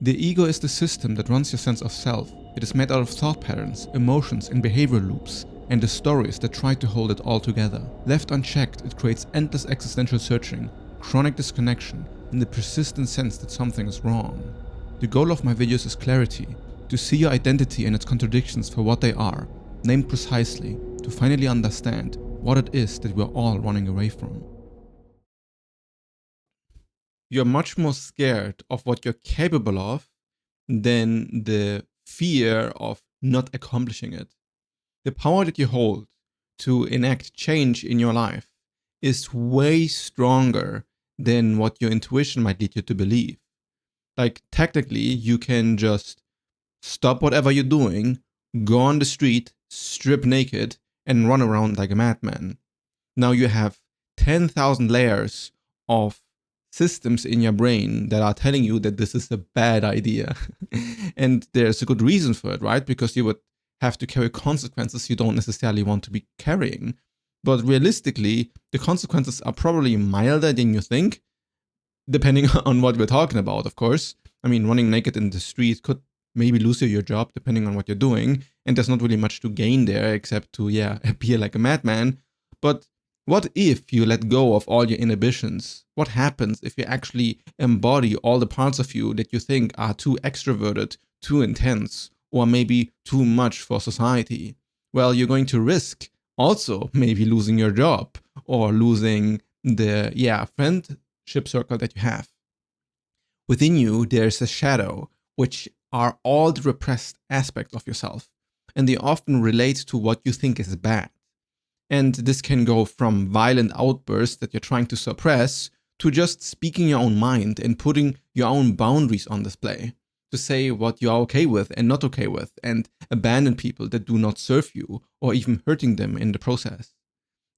The ego is the system that runs your sense of self. It is made out of thought patterns, emotions, and behavioral loops, and the stories that try to hold it all together. Left unchecked, it creates endless existential searching, chronic disconnection, and the persistent sense that something is wrong. The goal of my videos is clarity, to see your identity and its contradictions for what they are, named precisely, to finally understand what it is that we're all running away from. You're much more scared of what you're capable of than the fear of not accomplishing it. The power that you hold to enact change in your life is way stronger than what your intuition might lead you to believe. Like, technically, you can just stop whatever you're doing, go on the street, strip naked, and run around like a madman. Now you have 10,000 layers of systems in your brain that are telling you that this is a bad idea. And there's a good reason for it, right? Because you would have to carry consequences you don't necessarily want to be carrying. But realistically, the consequences are probably milder than you think, depending on what we're talking about, of course. I mean, running naked in the street could maybe lose you your job, depending on what you're doing. And there's not really much to gain there except to, appear like a madman. But what if you let go of all your inhibitions? What happens if you actually embody all the parts of you that you think are too extroverted, too intense, or maybe too much for society? Well, you're going to risk also maybe losing your job or losing the, friendship circle that you have. Within you, there's a shadow, which are all the repressed aspects of yourself, and they often relate to what you think is bad. And this can go from violent outbursts that you're trying to suppress to just speaking your own mind and putting your own boundaries on display, to say what you are okay with and not okay with, and abandon people that do not serve you or even hurting them in the process.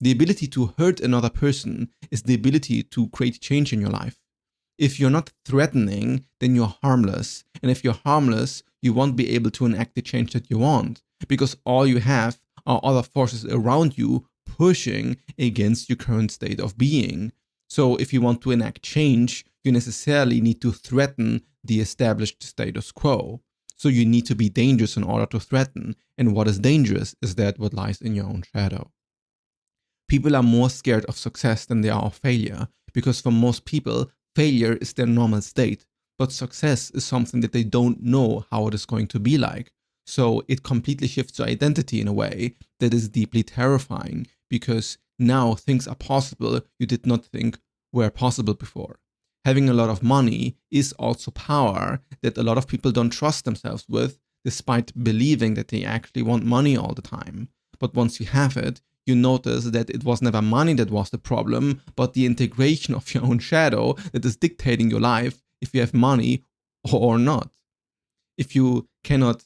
The ability to hurt another person is the ability to create change in your life. If you're not threatening, then you're harmless. And if you're harmless, you won't be able to enact the change that you want, because all you have are other forces around you pushing against your current state of being. So if you want to enact change, you necessarily need to threaten the established status quo. So you need to be dangerous in order to threaten. And what is dangerous is that what lies in your own shadow. People are more scared of success than they are of failure, because for most people, failure is their normal state, but success is something that they don't know how it is going to be like. So it completely shifts your identity in a way that is deeply terrifying, because now things are possible you did not think were possible before. Having a lot of money is also power that a lot of people don't trust themselves with, despite believing that they actually want money all the time. But once you have it, you notice that it was never money that was the problem, but the integration of your own shadow that is dictating your life if you have money or not. If you cannot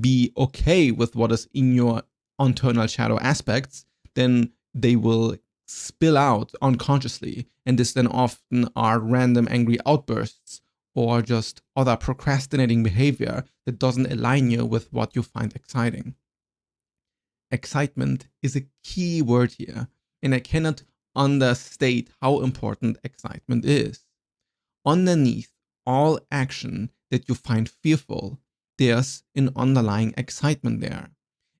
be okay with what is in your internal shadow aspects, then they will spill out unconsciously, and this then often are random angry outbursts or just other procrastinating behavior that doesn't align you with what you find exciting. Excitement is a key word here, and I cannot understate how important excitement is. Underneath all action that you find fearful, there's an underlying excitement there.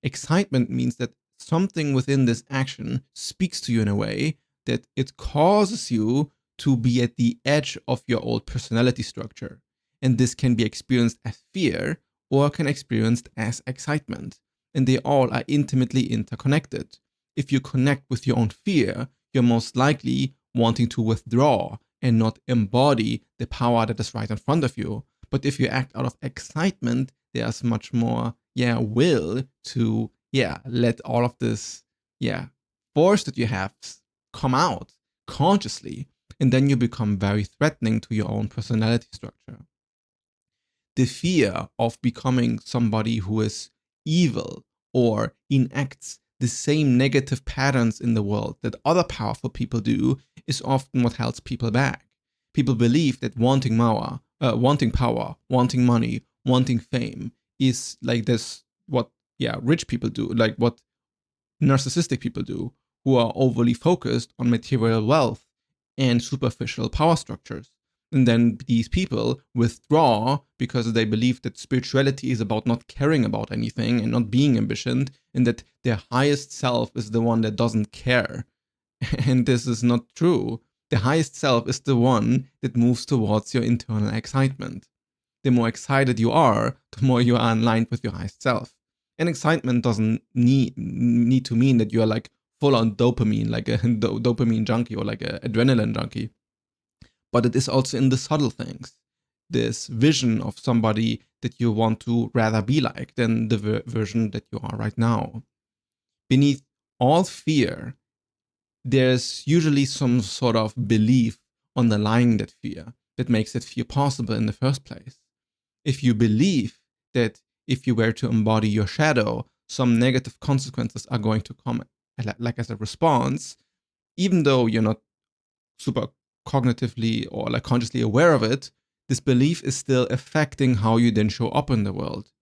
Excitement means that something within this action speaks to you in a way that it causes you to be at the edge of your old personality structure. And this can be experienced as fear or can be experienced as excitement. And they all are intimately interconnected. If you connect with your own fear, you're most likely wanting to withdraw and not embody the power that is right in front of you. But if you act out of excitement, there's much more, will to, let all of this, force that you have come out consciously. And then you become very threatening to your own personality structure. The fear of becoming somebody who is evil or enacts the same negative patterns in the world that other powerful people do is often what holds people back. People believe that wanting power, wanting money, wanting fame is like this, what rich people do, like what narcissistic people do, who are overly focused on material wealth and superficial power structures. And then these people withdraw because they believe that spirituality is about not caring about anything and not being ambitioned, and that their highest self is the one that doesn't care. And this is not true. The highest self is the one that moves towards your internal excitement. The more excited you are, the more you are aligned with your highest self. And excitement doesn't need to mean that you are like full on dopamine, like a dopamine junkie or like an adrenaline junkie. But it is also in the subtle things. This vision of somebody that you want to rather be like than the version that you are right now. Beneath all fear, there's usually some sort of belief underlying that fear that makes that fear possible in the first place. If you believe that if you were to embody your shadow, some negative consequences are going to come like as a response, even though you're not super cognitively or like consciously aware of it, this belief is still affecting how you then show up in the world.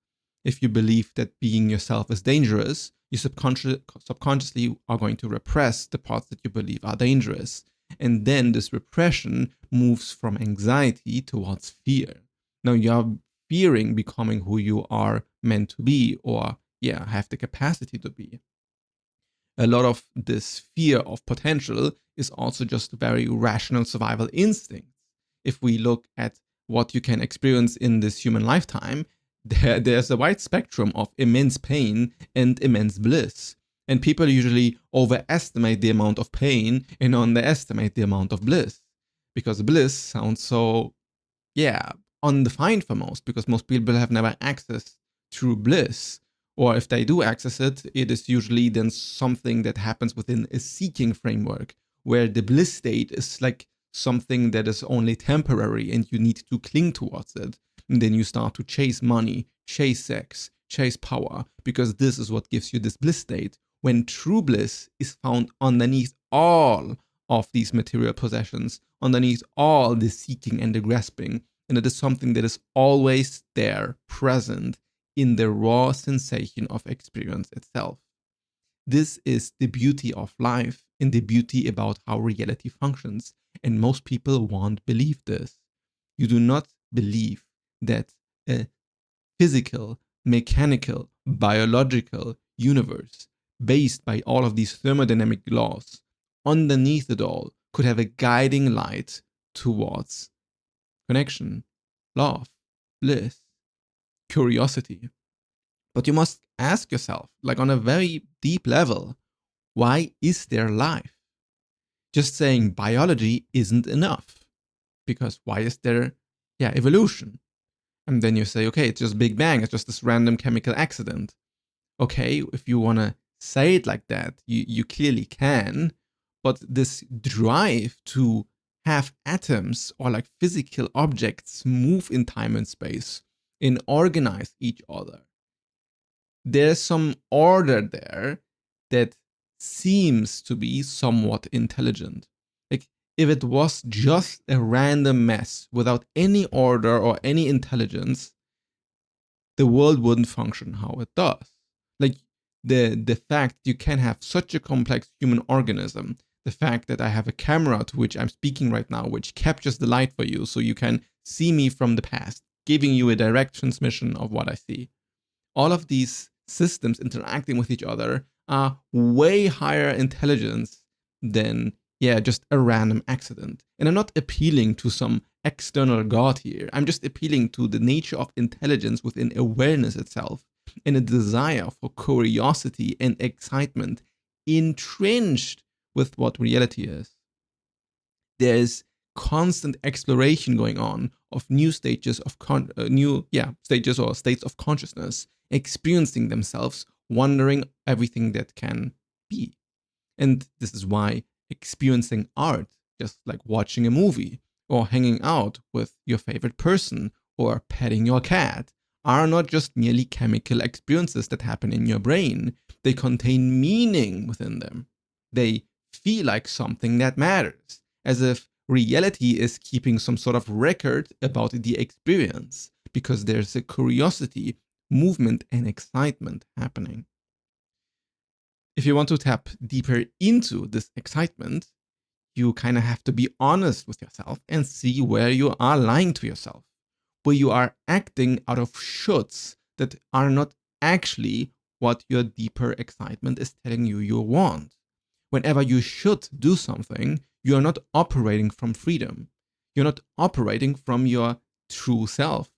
If you believe that being yourself is dangerous, you subconsciously are going to repress the parts that you believe are dangerous. And then this repression moves from anxiety towards fear. Now you're fearing becoming who you are meant to be, or have the capacity to be. A lot of this fear of potential is also just very rational survival instincts. If we look at what you can experience in this human lifetime, there's a wide spectrum of immense pain and immense bliss. And people usually overestimate the amount of pain and underestimate the amount of bliss. Because bliss sounds so, undefined for most, because most people have never accessed true bliss. Or if they do access it, it is usually then something that happens within a seeking framework, where the bliss state is like something that is only temporary and you need to cling towards it. And then you start to chase money, chase sex, chase power, because this is what gives you this bliss state. When true bliss is found underneath all of these material possessions, underneath all the seeking and the grasping, and it is something that is always there, present in the raw sensation of experience itself. This is the beauty of life and the beauty about how reality functions. And most people won't believe this. You do not believe that a physical, mechanical, biological universe based by all of these thermodynamic laws underneath it all could have a guiding light towards connection, love, bliss, curiosity. But you must ask yourself, like on a very deep level, why is there life? Just saying biology isn't enough. Because why is there, evolution? And then you say, okay, it's just Big Bang, it's just this random chemical accident. Okay, if you want to say it like that, you clearly can. But this drive to have atoms or like physical objects move in time and space and organize each other, there's some order there that seems to be somewhat intelligent. Like, if it was just a random mess without any order or any intelligence, the world wouldn't function how it does. Like, the fact you can have such a complex human organism, the fact that I have a camera to which I'm speaking right now, which captures the light for you so you can see me from the past, giving you a direct transmission of what I see. All of these systems interacting with each other are way higher intelligence than, just a random accident. And I'm not appealing to some external God here. I'm just appealing to the nature of intelligence within awareness itself and a desire for curiosity and excitement entrenched with what reality is. There's constant exploration going on of new stages of stages or states of consciousness, experiencing themselves, wondering everything that can be. And this is why experiencing art, just like watching a movie or hanging out with your favorite person or petting your cat, are not just merely chemical experiences that happen in your brain. They contain meaning within them. They feel like something that matters, as if reality is keeping some sort of record about the experience, because there's a curiosity, movement, and excitement happening. If you want to tap deeper into this excitement, you kind of have to be honest with yourself and see where you are lying to yourself, where you are acting out of shoulds that are not actually what your deeper excitement is telling you want. Whenever you should do something, you are not operating from freedom. You're not operating from your true self.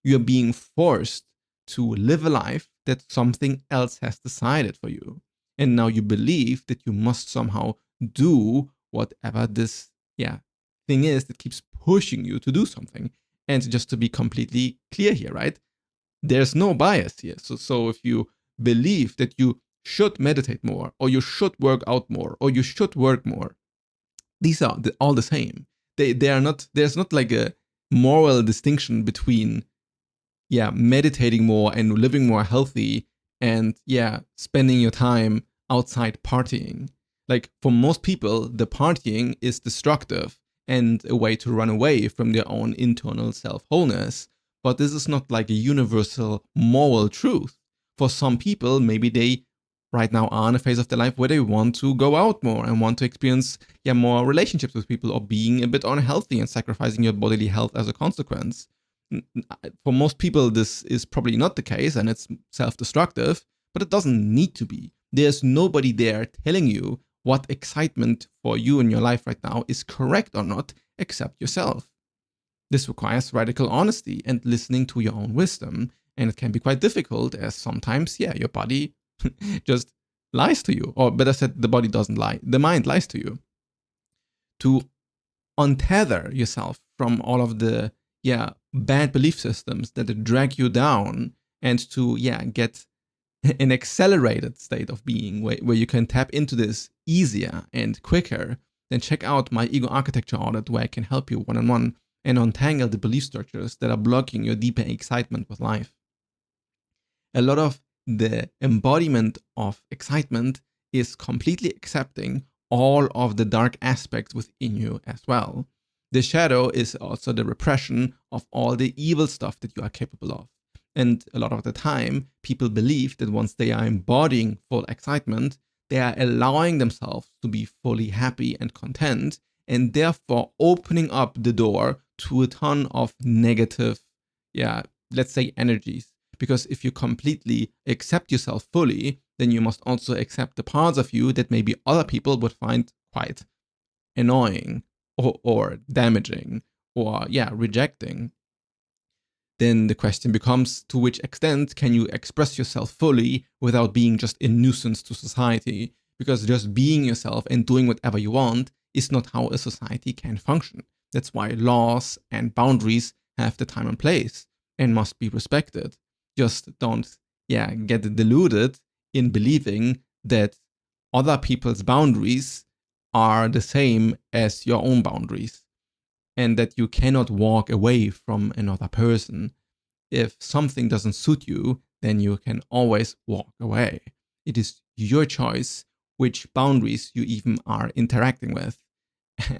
You're being forced to live a life that something else has decided for you. And now you believe that you must somehow do whatever this thing is that keeps pushing you to do something. And just to be completely clear here, right? There's no bias here. So if you believe that you should meditate more, or you should work out more, or you should work more, these are all the same. They are not. There's not like a moral distinction between meditating more and living more healthy and spending your time outside partying. Like for most people, the partying is destructive and a way to run away from their own internal self-wholeness. But this is not like a universal moral truth. For some people, maybe they right now are in a phase of their life where they want to go out more and want to experience more relationships with people, or being a bit unhealthy and sacrificing your bodily health as a consequence. For most people, this is probably not the case and it's self-destructive, but it doesn't need to be. There's nobody there telling you what excitement for you in your life right now is correct or not, except yourself. This requires radical honesty and listening to your own wisdom, and it can be quite difficult, as sometimes, your body just lies to you, or better said, the body doesn't lie, the mind lies to you. To untether yourself from all of the bad belief systems that drag you down, and to get an accelerated state of being where you can tap into this easier and quicker, then check out my ego architecture audit, where I can help you one-on-one and untangle the belief structures that are blocking your deeper excitement with life. A lot of the embodiment of excitement is completely accepting all of the dark aspects within you as well. The shadow is also the repression of all the evil stuff that you are capable of. And a lot of the time, people believe that once they are embodying full excitement, they are allowing themselves to be fully happy and content, and therefore opening up the door to a ton of negative, let's say, energies. Because if you completely accept yourself fully, then you must also accept the parts of you that maybe other people would find quite annoying or damaging or rejecting. Then the question becomes, to which extent can you express yourself fully without being just a nuisance to society? Because just being yourself and doing whatever you want is not how a society can function. That's why laws and boundaries have the time and place and must be respected. Just don't get deluded in believing that other people's boundaries are the same as your own boundaries, and that you cannot walk away from another person. If something doesn't suit you, then you can always walk away. It is your choice which boundaries you even are interacting with.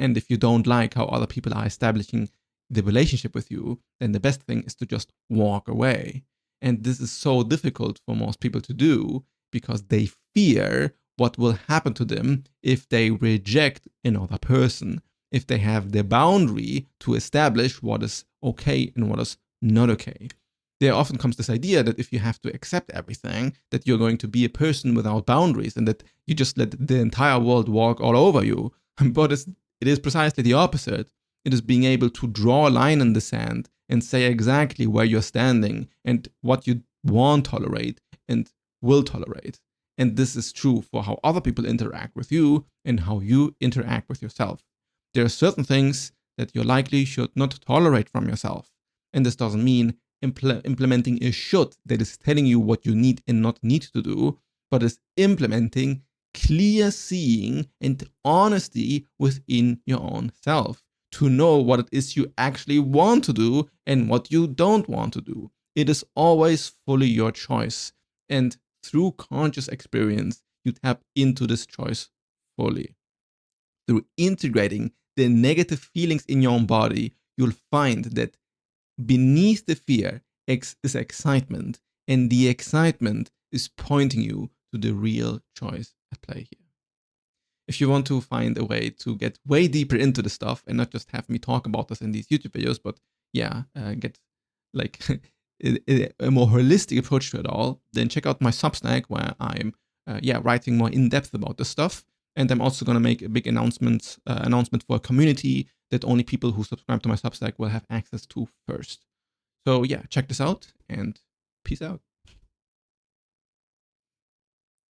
And if you don't like how other people are establishing the relationship with you, then the best thing is to just walk away. And this is so difficult for most people to do because they fear what will happen to them if they reject another person, if they have the boundary to establish what is okay and what is not okay. There often comes this idea that if you have to accept everything, that you're going to be a person without boundaries and that you just let the entire world walk all over you. But it is precisely the opposite. It is being able to draw a line in the sand and say exactly where you're standing and what you won't tolerate and will tolerate. And this is true for how other people interact with you and how you interact with yourself. There are certain things that you likely should not tolerate from yourself. And this doesn't mean implementing a should that is telling you what you need and not need to do, but is implementing clear seeing and honesty within your own self to know what it is you actually want to do and what you don't want to do. It is always fully your choice. And through conscious experience, you tap into this choice fully. Through integrating the negative feelings in your own body, you'll find that beneath the fear is excitement, and the excitement is pointing you to the real choice at play here. if you want to find a way to get way deeper into the stuff and not just have me talk about this in these YouTube videos, but get like a more holistic approach to it all, then check out my Substack where I'm writing more in depth about this stuff. And I'm also going to make a big announcement for a community that only people who subscribe to my Substack will have access to first. So yeah, check this out and peace out.